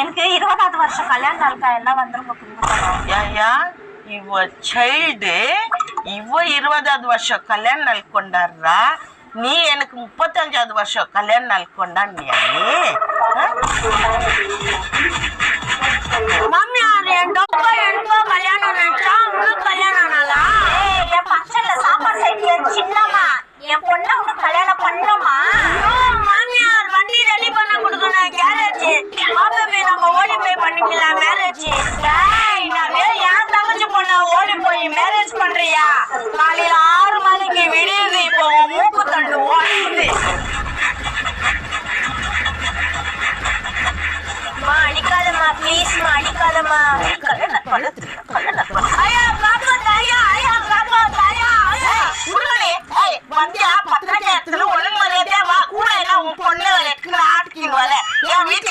எனக்கு 20வது வருஷம் கல்யாண நாளுக்கா எல்லாம் வந்துரும். ஏயா இவ சைல்டு இவ 20வது வருஷம் கல்யாண நாள் கொண்டாடுறா, நீ எனக்கு 35வது வருஷம் கல்யாண நாள் கொண்டாடியா? மாமியார் எனக்கோ கல்யாணம் நினைச்சா உங்களுக்கு கல்யாணம் நாளா? என் ஃபங்க்ஷன்ல சாப்பாடு சைட்ல சின்னம்மா என் பொண்ணை உனக்கு கல்யாணம் பண்ணமா? மாமியார் வண்டி ரெடி பண்ண கொடுக்கணும் கேரேஜ் அப்பவே நம்ம ஓடி போய் பண்ணிக்கலாம் மேரேஜ். என் தங்கச்சி பொண்ண ஓடி போய் மேரேஜ் பண்றியா? காலையில 6 மணிக்கு விடியுது, இப்போ மூக்கு தண்டு ஓடுது. அடிக்காதம்மா ப்ளீஸ்மா, அடிக்காதம்மா. ஐயா காப்பாத்து, ஐயா ஐயா காப்பாத்து, ஐயா வண்டியா